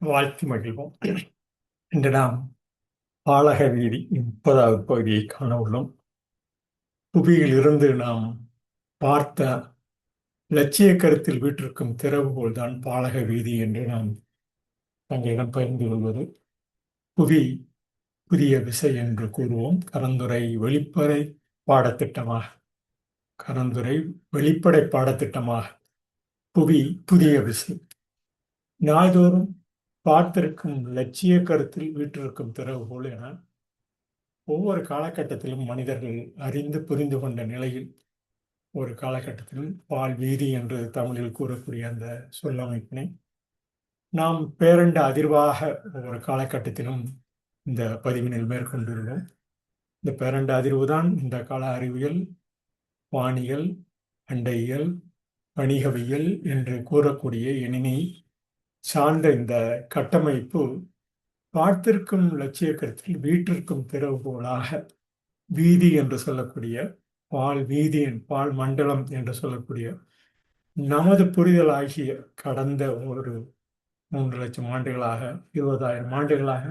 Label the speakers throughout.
Speaker 1: வாழ்த்தி மகிழ்வோம். இன்று நாம் பாலக வீதி 30வது பகுதியை காண உள்ளோம். புவியில் இருந்து நாம் பார்த்த இலட்சிய கருத்தில் வீற்றிருக்கும் திறவுகோல் தான் பாலக வீதி என்று நாம் தங்களிடம் பகிர்ந்து கொள்வது. புவி புதிய விசை என்று கூறுவோம். பாடத்திட்டமாக கரந்துரை வெளிப்படை பாடத்திட்டமாக புவி புதிய விசை. நாள்தோறும் பார்த்திருக்கும் இலட்சிய கருத்தில் வீற்றிருக்கும் திறவுகோல் என ஒவ்வொரு காலகட்டத்திலும் மனிதர்கள் அறிந்து புரிந்து கொண்ட நிலையில் ஒரு காலகட்டத்திலும் பால் வீதி என்று தமிழில் கூறக்கூடிய அந்த சொல்லமைப்பினை நாம் பேரண்ட அதிர்வாக ஒவ்வொரு காலகட்டத்திலும் இந்த பதிவினில் மேற்கொண்டுள்ளோம். இந்த பேரண்ட அதிர்வு தான் இந்த கால அறிவியல், வானியல், அண்டையியல், வணிகவியல் என்று கூறக்கூடிய எண்ணினை சார்ந்த இந்த கட்டமைப்பு பார்த்திருக்கும் இலட்சிய கருத்தில் வீற்றிருக்கும் திறவுகோலாக வீதி என்று சொல்லக்கூடிய பால் வீதி பால் மண்டலம் என்று சொல்லக்கூடிய நமது புரிதலாகிய கடந்த ஒரு 3 லட்சம் ஆண்டுகளாக 20,000 ஆண்டுகளாக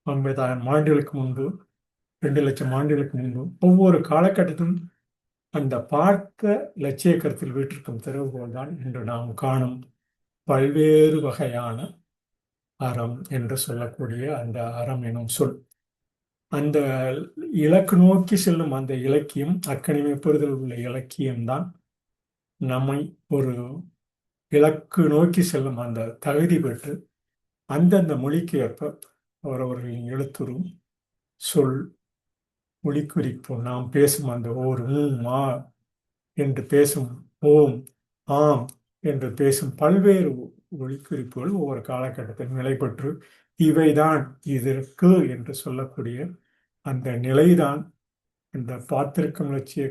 Speaker 1: 50,000 ஆண்டுகளுக்கு முன்பு 2 லட்சம் ஆண்டுகளுக்கு முன்பு ஒவ்வொரு காலகட்டத்திலும் அந்த பார்த்த இலட்சிய கருத்தில் வீற்றிருக்கும் திறவுகோல் தான் இன்று நாம் காணும் பல்வேறு வகையான அறம் என்று சொல்லக்கூடிய அந்த அறம் எனும் சொல். அந்த இலக்கு நோக்கி செல்லும் அந்த இலக்கியம், அக்கனிமை பெறுதல் உள்ள இலக்கியம்தான் நம்மை ஒரு இலக்கு நோக்கி செல்லும் அந்த தகுதி பெற்று அந்தந்த மொழிக்கு ஏற்ப அவரவர்களின் எழுத்துரும் சொல் மொழிக்குறிப்பு நாம் பேசும் அந்த ஓர் மா என்று பேசும் ஓம் ஆம் என்று பேசும் பல்வேறு ஒளிக்குறிப்புகள் ஒவ்வொரு காலகட்டத்தில் நிலை பெற்று இவைதான் இதற்கு என்று சொல்லக்கூடிய அந்த நிலைதான் இந்த பார்த்திருக்கும் இலட்சிய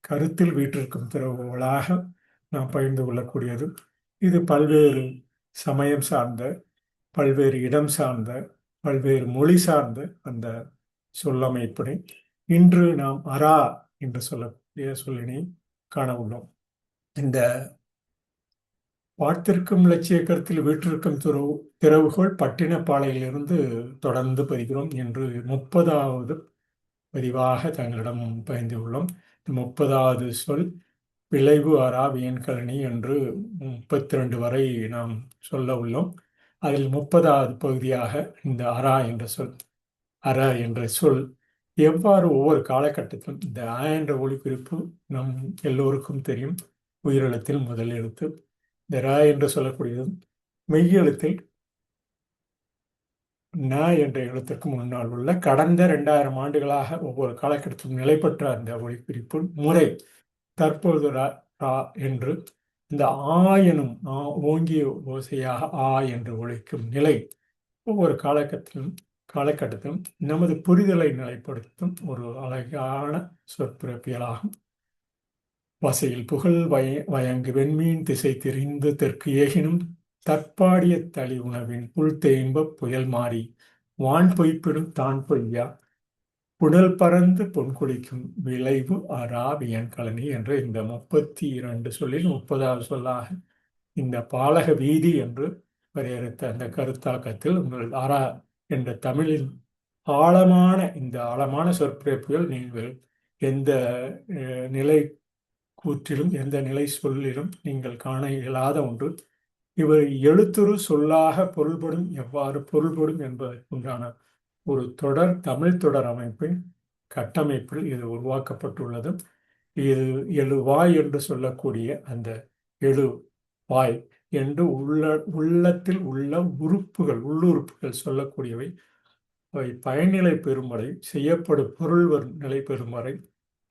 Speaker 1: கருத்தில் வீற்றிருக்கும் திறவுகோலாக நாம் பகிர்ந்து கொள்ளக்கூடியது. இது பல்வேறு சமயம் சார்ந்த, பல்வேறு இடம் சார்ந்த, பல்வேறு மொழி சார்ந்த அந்த சொல்லமைப்பினை இன்று நாம் அரா என்று சொல்லக்கூடிய சொல்லினை காண உள்ளோம். இந்த பார்த்திருக்கும் இலட்சிய கருத்தில் வீற்றிருக்கும் திறவுகோல் பட்டினப்பாளையிலிருந்து தொடர்ந்து பதிகிறோம் என்று 30வது பதிவாக தங்களிடம் பகிர்ந்து உள்ளோம். 30வது சொல் விளைவு அரா வியன்கழனி என்று 32 வரை நாம் சொல்ல உள்ளோம். அதில் 30வது பகுதியாக இந்த அரா என்ற சொல், அற என்ற சொல் எவ்வாறு ஒவ்வொரு காலகட்டத்திலும் இந்த அ என்ற ஒலிக்குறிப்பு நம் எல்லோருக்கும் தெரியும். உயிரெழுத்தில் முதல் எழுத்து. இந்த ர என்று சொல்லக்கூடியதும் மெய்யெழுத்தில் ந என்ற எழுத்துக்கு முன்னால் உள்ள கடந்த 2000 ஆண்டுகளாக ஒவ்வொரு காலகட்டத்திலும் நிலை பெற்ற அந்த ஒலிக்குறிப்பு முறை தற்பொழுது ரா என்று இந்த ஆ எனும் ஓங்கிய ஓசையாக ஆ என்று ஒலிக்கும் நிலை ஒவ்வொரு காலகட்டத்திலும் நமது புரிதலை நிலைப்படுத்தும் ஒரு அழகான சொற்பிறப்பியலாகும். வசையில் புகழ் வயங்கு வெண்மீன் திசை தெரிந்து தெற்கு ஏகினும் தற்பாடிய தளி உணவின் புல் தேய்ம்ப புயல் மாறி வான் பொய்ப்பிடும் தான் பொய்யா புனல் பறந்து பொன்குளிக்கும் விளைவு அரா வியன்கழனி என்ற இந்த 32 சொல்லில் 30வது சொல்லாக இந்த பாலக வீதி என்று வரையறுத்த அந்த கருத்தாக்கத்தில் உங்கள் அரா என்ற தமிழின் ஆழமான இந்த ஆழமான சொற்பிறப்புகள் நீங்கள் எந்த நிலை கூற்றிலும் எந்த நிலை சொல்லிலும் நீங்கள் காண இயலாத ஒன்று. இவர் எழுத்துரு சொல்லாக பொருள்படும் எவ்வாறு பொருள்படும் என்பதற்குண்டான ஒரு தொடர் தமிழ் தொடர் அமைப்பின் கட்டமைப்பில் இது உருவாக்கப்பட்டுள்ளது. இது எழுவாய் என்று சொல்லக்கூடிய அந்த எழுவாய் என்று உள்ளத்தில் உள்ள உறுப்புகள் உள்ளுறுப்புகள் சொல்லக்கூடியவை அவை பயனிலை பெறும் வரை செய்யப்படும் பொருள் நிலை பெறும் வரை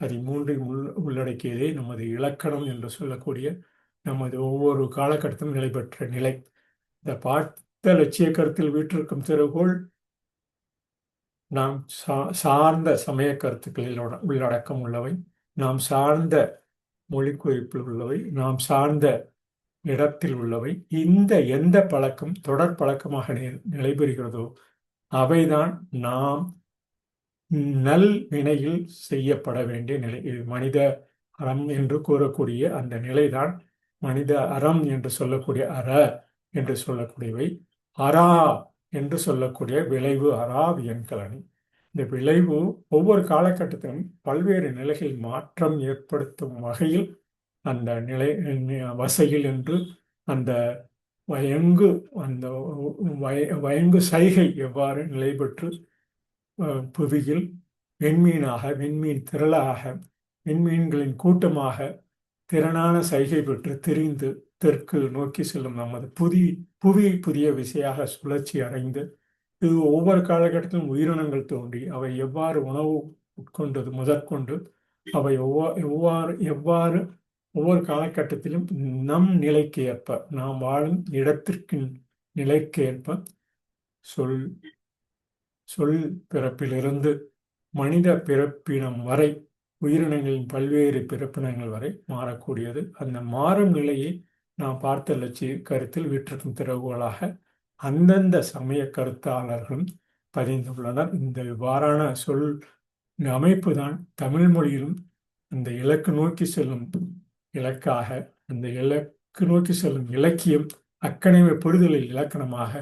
Speaker 1: அதை மூன்றையும் உள்ளடக்கியதே நமது இலக்கணம் என்று சொல்லக்கூடிய நமது ஒவ்வொரு காலகட்டத்திலும் நிலை பெற்ற நிலை. இந்த பார்த்த இலட்சிய கருத்தில் வீற்றிருக்கும் திறவுகோல் நாம் சார்ந்த சமய கருத்துக்களில் உள்ளடக்கம் உள்ளவை, நாம் சார்ந்த மொழிக்குறிப்பில் உள்ளவை, நாம் சார்ந்த இடத்தில் உள்ளவை. இந்த எந்த பழக்கம் தொடர் பழக்கமாக நிலை பெறுகிறதோ அவைதான் நாம் நல் வினையில் செய்யப்பட வேண்டிய நிலை. மனித அறம் என்று கூறக்கூடிய அந்த நிலைதான் மனித அறம் என்று சொல்லக்கூடிய அற என்று சொல்லக்கூடியவை. அரா என்று சொல்லக்கூடிய விளைவு அறா வியன்கலனி. இந்த விளைவு ஒவ்வொரு காலகட்டத்திலும் பல்வேறு நிலைகளில் மாற்றம் ஏற்படுத்தும் வகையில் அந்த நிலை வசையில் என்று அந்த வயங்கு அந்த வயங்கு சைகை எவ்வாறு நிலை பெற்று புவியில் விண்மீனாக, விண்மீன் திரளாக, விண்மீன்களின் கூட்டமாக திறனான சைகை பெற்று திரிந்து தெற்கு நோக்கி செல்லும் நமது புவி புதிய விசையாக சுழற்சி அடைந்து, இது ஒவ்வொரு காலகட்டத்திலும் உயிரினங்கள் தோன்றி அவை எவ்வாறு உணவு உட்கொண்டது முதற்கொண்டு அவை எவ்வாறு ஒவ்வொரு காலகட்டத்திலும் நம் நிலைக்கு ஏற்ப, நாம் வாழும் இடத்திற்கு நிலைக்கு ஏற்ப சொல் சொல் பிறப்பிலிருந்து மனித பிறப்பினம் வரை, உயிரினங்களின் பல்வேறு பிறப்பினங்கள் வரை மாறக்கூடியது. அந்த மாறும் நிலையை நாம் பார்த்த லட்சிய கருத்தில் வீற்றிருக்கும் திறவுகோலாக அந்தந்த சமய கருத்தாளர்களும் பதிந்துள்ளனர். இந்த இவ்வாறான சொல் அமைப்பு தான் தமிழ் மொழியிலும் அந்த இலக்கு நோக்கி செல்லும் இலக்காக, அந்த இலக்கு நோக்கி செல்லும் இலக்கியம் அக்கனைமை புரிதலில் இலக்கணமாக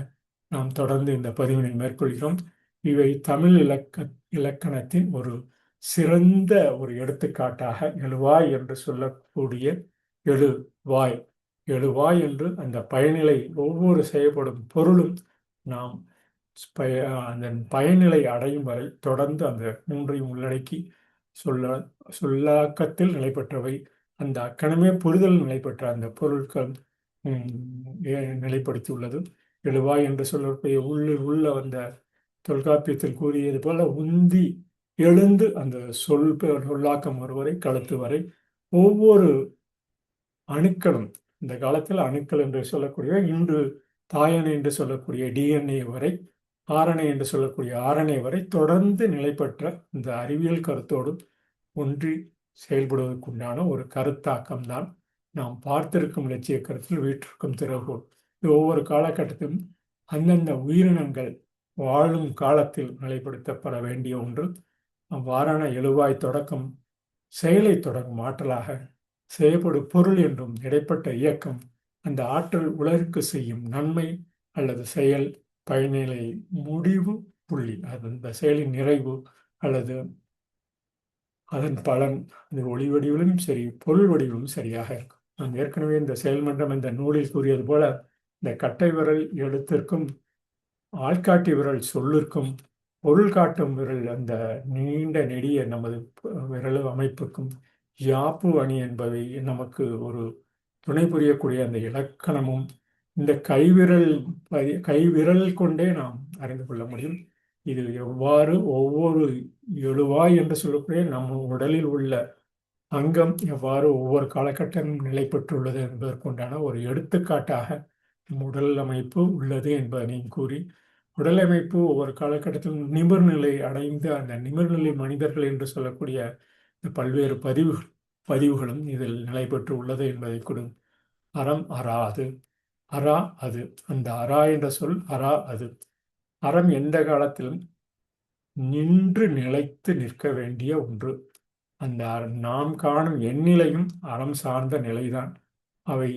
Speaker 1: நாம் தொடர்ந்து இந்த பதிவினை மேற்கொள்கிறோம். இவை தமிழ் இலக்கணத்தின் ஒரு சிறந்த ஒரு எடுத்துக்காட்டாக எழுவாய் என்று சொல்லக்கூடிய எழுவாய் எழுவாய் என்று அந்த பயனிலை ஒவ்வொரு செய்யப்படும் பொருளும் நாம் அந்த பயனிலை அடையும் வரை தொடர்ந்து அந்த மூன்றையும் உள்ளடக்கி சொல்லாக்கத்தில் நிலை பெற்றவை, அந்த அக்கணமே புரிதல் நிலை பெற்ற அந்த பொருட்கள் நிலைப்படுத்தியுள்ளது. எழுவாய் என்று சொல்லக்கூடிய உள்ள வந்த தொல்காப்பியத்தில் கூறியது போல உந்தி எழுந்து அந்த சொல்லாக்கம் வருவரை கழுத்து வரை ஒவ்வொரு அணுக்களும், இந்த காலத்தில் அணுக்கள் என்று சொல்லக்கூடிய, இன்று தாயணை என்று சொல்லக்கூடிய டிஎன்ஏ வரை, ஆர்என்ஏ என்று சொல்லக்கூடிய ஆர்என்ஏ வரை தொடர்ந்து நிலை பெற்ற இந்த அறிவியல் கருத்தோடு ஒன்றி செயல்படுவதற்குண்டான ஒரு கருத்தாக்கம் தான் நாம் பார்த்திருக்கும் இலட்சிய கருத்தில் வீற்றிருக்கும் திறவுகோல். இது ஒவ்வொரு காலகட்டத்திலும் அந்தந்த உயிரினங்கள் வாழும் காலத்தில் நிலைப்படுத்தப்பட வேண்டிய ஒன்று. அவ்வாறான எழுவாய் தொடக்கம் செயலை தொடங்கும் ஆற்றலாக, செய்யப்படும் பொருள் என்றும் இடைப்பட்ட இயக்கம், அந்த ஆற்றல் உலகிற்கு செய்யும் நன்மை அல்லது செயல் பயனிலை முடிவு புள்ளி, அது அந்த செயலின் நிறைவு அல்லது அதன் பலன் அது ஒளி வடிவிலும் சரி பொருள் வடிவிலும் சரியாக இருக்கும். நாம் ஏற்கனவே இந்த செயல்மன்றம் இந்த நூலில் கூறியது போல இந்த கட்டை விரல் எழுத்திற்கும் ஆள்காட்டி விரல் சொல்லிற்கும் பொருள் காட்டும் விரல் அந்த நீண்ட நெடிய நமது விரல் அமைப்புக்கும் யாப்பு அணி என்பவை நமக்கு ஒரு துணை புரியக்கூடிய அந்த இலக்கணமும் இந்த கைவிரல் கொண்டே நாம் அறிந்து கொள்ள முடியும். இது எவ்வாறு ஒவ்வொரு எழுவாய் என்று சொல்லக்கூடிய நம் உடலில் உள்ள அங்கம் எவ்வாறு ஒவ்வொரு காலகட்டமும் நிலை பெற்றுள்ளது என்பதற்குண்டான ஒரு எடுத்துக்காட்டாக உடல் அமைப்பு உள்ளது என்பதனையும் கூறி, உடல் அமைப்பு ஒவ்வொரு காலகட்டத்திலும் நிமிர்நிலை அடைந்து அந்த நிமிர்நிலை மனிதர்கள் என்று சொல்லக்கூடிய பல்வேறு பதிவுகளும் இதில் நிலை பெற்று உள்ளது என்பதை கொடு. அறம் அறாது, அரா அது, அந்த அரா என்ற சொல் அரா அது. அறம் எந்த காலத்திலும் நின்று நிலைத்து நிற்க வேண்டிய ஒன்று. அந்த நாம் காணும் எந்நிலையும் அறம் சார்ந்த நிலைதான். அவை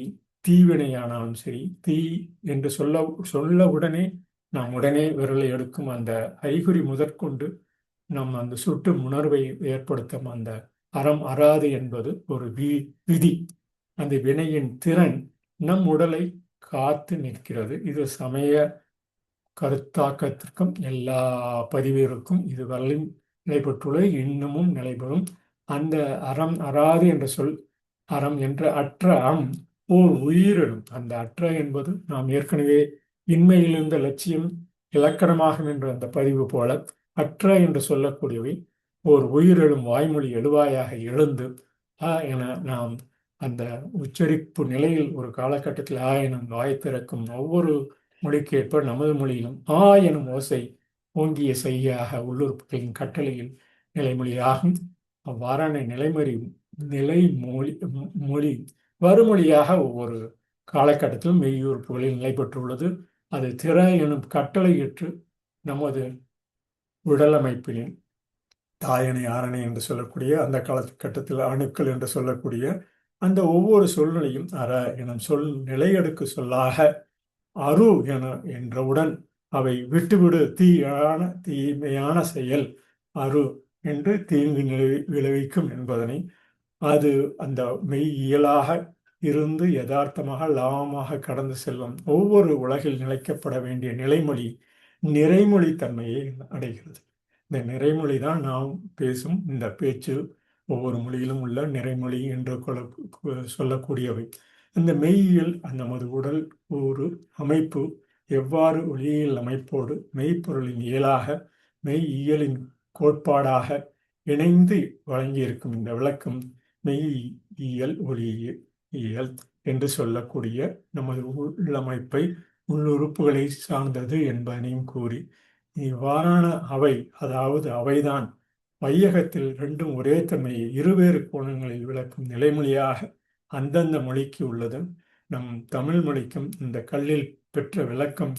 Speaker 1: தீவினையானாலும் சரி, தீ என்று சொல்ல உடனே நாம் உடனே விரலை எடுக்கும் அந்த அறிகுறி முதற்கொண்டு நம் அந்த சுட்டு உணர்வை ஏற்படுத்தும் அந்த அறம் அறாது என்பது ஒரு விதி. அந்த வினையின் திறன் நம் உடலை காத்து நிற்கிறது. இது சமய கருத்தாக்கத்திற்கும் எல்லா பதிவிற்கும் இது வரலின் நிலைபெற்றுள்ளது, இன்னமும் நிலைபெறும். அந்த அறம் அறாது என்ற சொல், அறம் என்ற அற்ற அம் ஓர் உயிரினும், அந்த அற்ற என்பது நாம் ஏற்கனவே இன்மையிலிருந்த லட்சியம் இலக்கணமாகும் என்ற அந்த பதிவு போல அற்ற என்று சொல்லக்கூடியவை ஓர் உயிரெழும் வாய்மொழி எழுவாயாக எழுந்து என நாம் அந்த உச்சரிப்பு நிலையில் ஒரு காலகட்டத்தில் எனும் வாய் திறக்கும் ஒவ்வொரு மொழிக்கேற்ப நமது மொழியிலும் எனும் ஓசை ஓங்கிய செய்யாக உள்ளுறுப்புகளின் கட்டளையில் நிலைமொழியாகும். அவ்வாறான மொழி வருமொழியாக ஒவ்வொரு காலகட்டத்திலும் மெய்யுறுப்புகளில் நிலை பெற்றுள்ளது. அது திற எனும் கட்டளையிட்டு நமது உடலமைப்பினின் தாயணை ஆரணை என்று சொல்லக்கூடிய அந்த காலகட்டத்தில் அணுக்கள் என்று சொல்லக்கூடிய அந்த ஒவ்வொரு சொல்நிலையும் அற எனும் சொல் நிலையடுக்கு சொல்லாக அரு என்றவுடன் அவை விட்டுவிடு தீமையான செயல் அரு என்று தீங்கு விளைவிக்கும் என்பதனை அது அந்த மெய்யியலாக இருந்து யதார்த்தமாக லாபமாக கடந்து செல்லும் ஒவ்வொரு உலகில் நிலைக்கப்பட வேண்டிய நிலைமொழி நிறைமொழி தன்மையை அடைகிறது. இந்த நிறைமொழி தான் நாம் பேசும் இந்த பேச்சு ஒவ்வொரு மொழியிலும் உள்ள நிறைமொழி என்று சொல்லக்கூடியவை. இந்த மெய்யியல் நமது உடல் ஒரு அமைப்பு எவ்வாறு ஒளியியல் அமைப்போடு மெய்ப்பொருளின் இயலாக மெய்யியலின் கோட்பாடாக இணைந்து வழங்கியிருக்கும் இந்த விளக்கம் மெய்யியல் ஒளியியல் என்று சொல்லக்கூடிய நமது உள்ளமைப்பை உள்ளுறுப்புகளை சார்ந்தது என்பதனையும் கூறி இவ்வாறான அவை, அதாவது அவைதான் வையகத்தில் ரெண்டும் ஒரே தன்மையை இருவேறு கோணங்களில் விளக்கும் நிலைமொழியாக அந்தந்த மொழிக்கு உள்ளது. நம் தமிழ் மொழிக்கும் இந்த கல்லில் பெற்ற விளக்கம்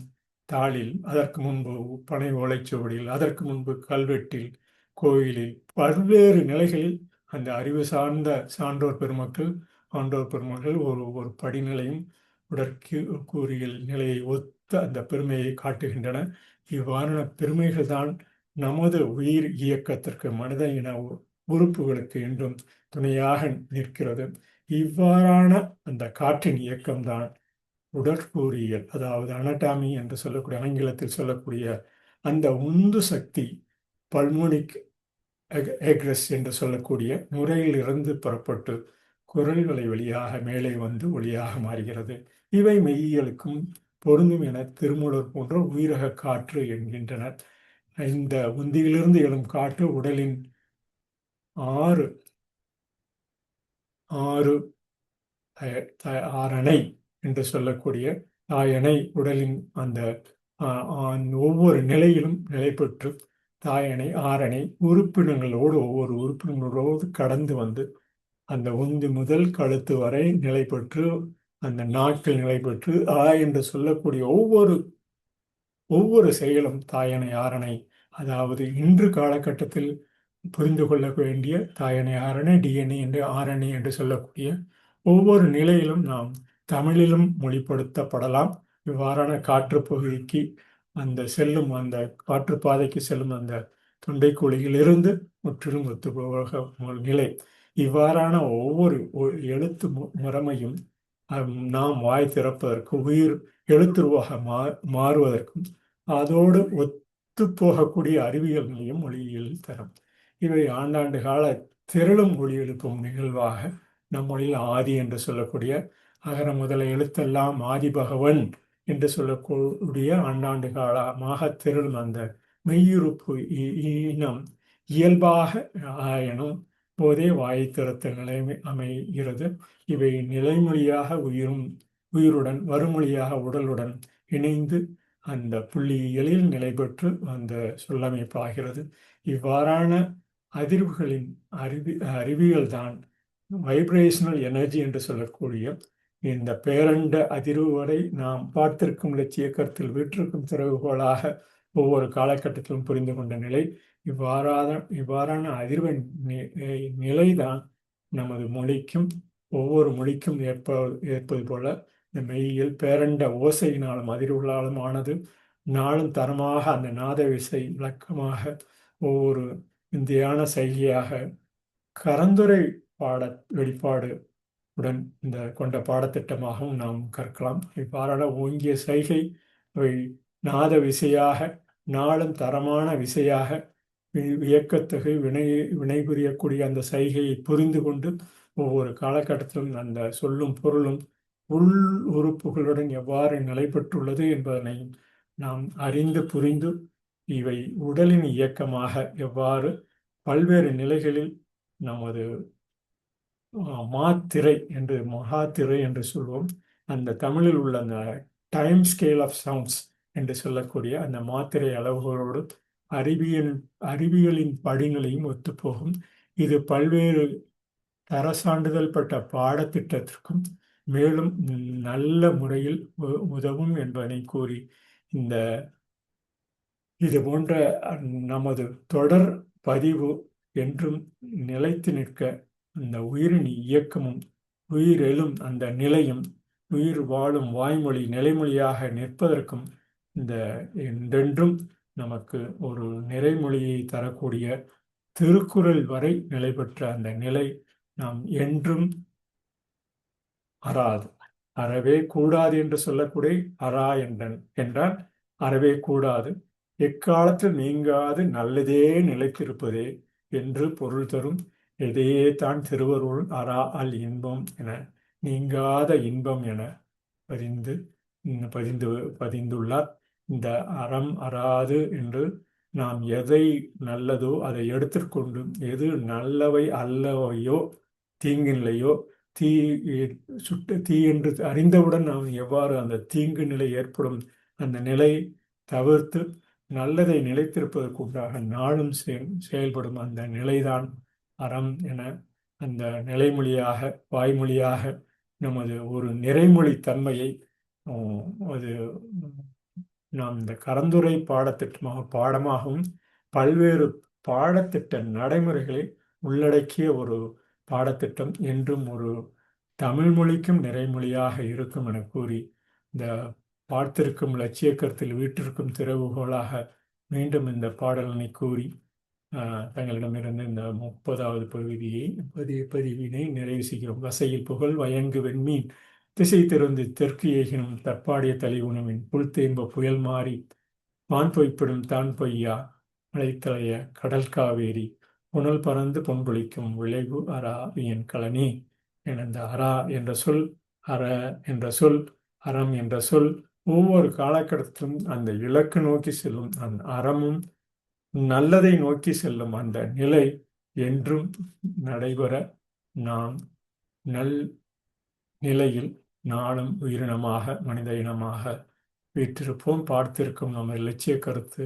Speaker 1: தாளில், அதற்கு முன்பு பனை ஓலைச்சுவடியில், அதற்கு முன்பு கல்வெட்டில், கோயிலில் பல்வேறு நிலைகளில் அந்த அறிவு சார்ந்த சான்றோர் பெருமக்கள் ஆண்டோர் பெருமக்கள் ஒரு படிநிலையும் உடற்கூறியல் நிலையை ஒத்த அந்த பெருமையை காட்டுகின்றன. இவ்வாறான பெருமைகள் தான் நமது உயிர் இயக்கத்திற்கு மனித இன உறுப்புகளுக்கு என்றும் துணையாக நிற்கிறது. இவ்வாறான அந்த காற்றின் இயக்கம்தான் உடற்கூறியல், அதாவது அனடாமி என்று சொல்லக்கூடிய ஆங்கிலத்தில் சொல்லக்கூடிய அந்த உந்து சக்தி பல்மோனிக் எக்ரெஸ் என்று சொல்லக்கூடிய நுரையில் இருந்து புறப்பட்டு குரல்களை வழியாக மேலே வந்து ஒளியாக மாறுகிறது. இவை மெய்யியலுக்கும் பொருந்தும் என திருமூலர் போன்ற உயிரக காற்று என்கின்றனர். இந்த உந்தியிலிருந்து எழும் காற்று உடலின் ஆறு ஆறு ஆரணை என்று சொல்லக்கூடிய தாயணை உடலின் அந்த ஒவ்வொரு நிலையிலும் நிலை பெற்று தாயணை ஆரணை உறுப்பினங்களோடு ஒவ்வொரு உறுப்பினங்களோடு கடந்து வந்து அந்த உந்தி முதல் கழுத்து வரை நிலை பெற்று அந்த நாட்கள் நிலை பெற்று என்று சொல்லக்கூடிய ஒவ்வொரு செயலும் தாயணை ஆரணை, அதாவது இன்று காலகட்டத்தில் புரிந்து கொள்ள வேண்டிய தாயணை ஆரணை டிஎன்ஏ என்று ஆரணை என்று சொல்லக்கூடிய ஒவ்வொரு நிலையிலும் நாம் தமிழிலும் மொழிப்படுத்தப்படலாம். இவ்வாறான காற்று பகுதிக்கு அந்த செல்லும் அந்த காற்றுப்பாதைக்கு செல்லும் அந்த தொண்டைக்குழியிலிருந்து முற்றிலும் ஒத்துப்போக நிலை. இவ்வாறான ஒவ்வொரு எழுத்து முறைமையும் நாம் வாய் திறப்பதற்கு உயிர் எழுத்துருவாக மாறுவதற்கும் அதோடு ஒத்து போகக்கூடிய அறிவியல் நிலையும் மொழியியல் தரும். இவை ஆண்டாண்டு கால திரளும் ஒளி எழுப்பும் நிகழ்வாக நம் மொழியில் ஆதி என்று சொல்லக்கூடிய அகர முதல எழுத்தெல்லாம் ஆதி பகவன் என்று சொல்லக்கூடிய ஆண்டாண்டு காலமாக திரளும் அந்த மெய்யுறுப்பு இனம் இயல்பாக எனும் போதே வாயை திறத்த நிலைமை அமைகிறது. இவை நிலைமொழியாக உயிருடன் வருமொழியாக உடலுடன் இணைந்து அந்த புள்ளியியலில் நிலை பெற்று அந்த சொல்லமைப்பாகிறது. இவ்வாறான அதிர்வுகளின் அறிவியல் தான் வைப்ரேஷனல் எனர்ஜி என்று சொல்லக்கூடிய இந்த பேரண்ட அதிர்வு வரை நாம் பார்த்திருக்கும் இலட்சிய கருத்தில் வீற்றிருக்கும் திறவுகோளாக ஒவ்வொரு காலகட்டத்திலும் புரிந்து கொண்ட நிலை. இவ்வாறான அதிர்வின் நிலைதான் நமது மொழிக்கும் ஒவ்வொரு மொழிக்கும் ஏற்பது போல இந்த மெய்யியல் பேரண்ட ஓசையினாலும் அதிர்வுகளாலும் ஆனது. நாளும் தரமாக அந்த நாத விசை விளக்கமாக ஒவ்வொரு இந்தியான சைகையாக கரந்துரை வெளிப்பாடு உடன் இந்த கொண்ட பாடத்திட்டமாகவும் நாம் கற்கலாம். இவ்வாறான ஓங்கிய சைகை நாத விசையாக நாளும் தரமான விசையாக வியக்கத்தகு வினை புரியக்கூடிய அந்த சைகையை புரிந்து கொண்டு ஒவ்வொரு காலகட்டத்திலும் அந்த சொல்லும் பொருளும் உள் உறுப்புகளுடன் எவ்வாறு நிலை பெற்றுள்ளது என்பதனை நாம் அறிந்து புரிந்து இவை உடலின் இயக்கமாக எவ்வாறு பல்வேறு நிலைகளில் நமது மாத்திரை என்று மகாத்திரை என்று சொல்வோம். அந்த தமிழில் உள்ள அந்த டைம் ஸ்கேல் ஆஃப் சவுண்ட்ஸ் என்று சொல்லக்கூடிய அந்த மாத்திரை அளவுகளோடு அறிவியலின் படிநிலையும் ஒத்துப்போகும். இது பல்வேறு தர சான்றிதழ் பெற்ற பாடத்திட்டத்திற்கும் மேலும் நல்ல முறையில் உதவும் என்பதனை கூறி இது போன்ற நமது தொடர் பதிவு என்றும் நிலைத்து நிற்க அந்த உயிரின் இயக்கமும் உயிரெழும் அந்த நிலையும் உயிர் வாழும் வாய்மொழி நிலைமொழியாக நிற்பதற்கும் இந்த என்றென்றும் நமக்கு ஒரு நிறைமொழியை தரக்கூடிய திருக்குறள் வரை நிலை பெற்ற அந்த நிலை நாம் என்றும் அறாது. அறவே கூடாது என்று சொல்லக்கூடிய அரா என்றால் அறவே கூடாது, எக்காலத்தில் நீங்காது நல்லதே நிலைத்திருப்பதே என்று பொருள் தரும். எதையே தான் திருவருள் அரா அல் இன்பம் என நீங்காத இன்பம் என பதிந்து பதிந்து பதிந்துள்ளார். இந்த அறம் அறாது என்று நாம் எதை நல்லதோ அதை எடுத்துக்கொண்டு எது நல்லவை அல்லவையோ தீங்கு நிலையோ தீ தீ என்று அறிந்தவுடன் நாம் எவ்வாறு அந்த தீங்கு நிலை ஏற்படும் அந்த நிலை தவிர்த்து நல்லதை நிலைத்திருப்பதற்கு உண்டாக நாளும் செயல்படும் அந்த நிலைதான் அறம் என அந்த நிலைமொழியாக வாய்மொழியாக நமது ஒரு நிறைமொழி தன்மையை அது நாம் இந்த கலந்துரை பாடமாகவும் பல்வேறு பாடத்திட்ட நடைமுறைகளை உள்ளடக்கிய ஒரு பாடத்திட்டம் என்றும் ஒரு தமிழ் மொழிக்கும் நிறைமொழியாக இருக்கும் என கூறி இந்த பார்த்திருக்கும் இலட்சிய கருத்தில் வீட்டிற்கும் திறவுகோலாக மீண்டும் இந்த பாடலினை கூறி தங்களிடமிருந்து இந்த 30வது பதிவினை நிறைவு செய்கிறோம். வசையில் புகழ் வயங்கு வெண்மீன் திசை திறந்து தெற்கு ஏகினும் தற்பாடிய தலை உணவின் புல் தேம்ப புயல் மாறி வான் பொய்ப்பிடும் தான் பொய்யா மலைத்தலைய கடல் காவேரி புனல் பறந்து பொன்பொழிக்கும் விளைவு அரா வியன் கலனி என இந்த அரா என்ற சொல், அற என்ற சொல், அறம் என்ற சொல் ஒவ்வொரு காலகட்டத்திலும் அந்த இலக்கு நோக்கி செல்லும் அந்த அறமும் நல்லதை நோக்கி செல்லும் அந்த நிலை என்றும் நடைபெற நாம் நல் நிலையில் நாளும் உயிரினமாக மனித இனமாக வீற்றிருப்போம். பார்த்திருக்கும் நம்ம இலட்சிய கருத்து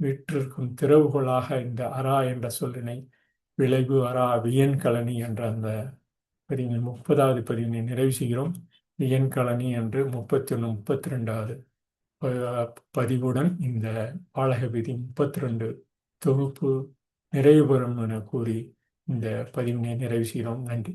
Speaker 1: வீற்றிருக்கும் திறவுகோலாக இந்த அரா என்ற சொல்லினை விளைவு அரா வியன் கலனி என்ற அந்த 30வது பதிவினை நிறைவு செய்கிறோம். வியன் கலனி என்று 31, 32வது பதிவுடன் இந்த பாலக விதி 32 தொகுப்பு நிறைவு பெறும் என கூறி இந்த பதிவினை நிறைவு செய்கிறோம். நன்றி.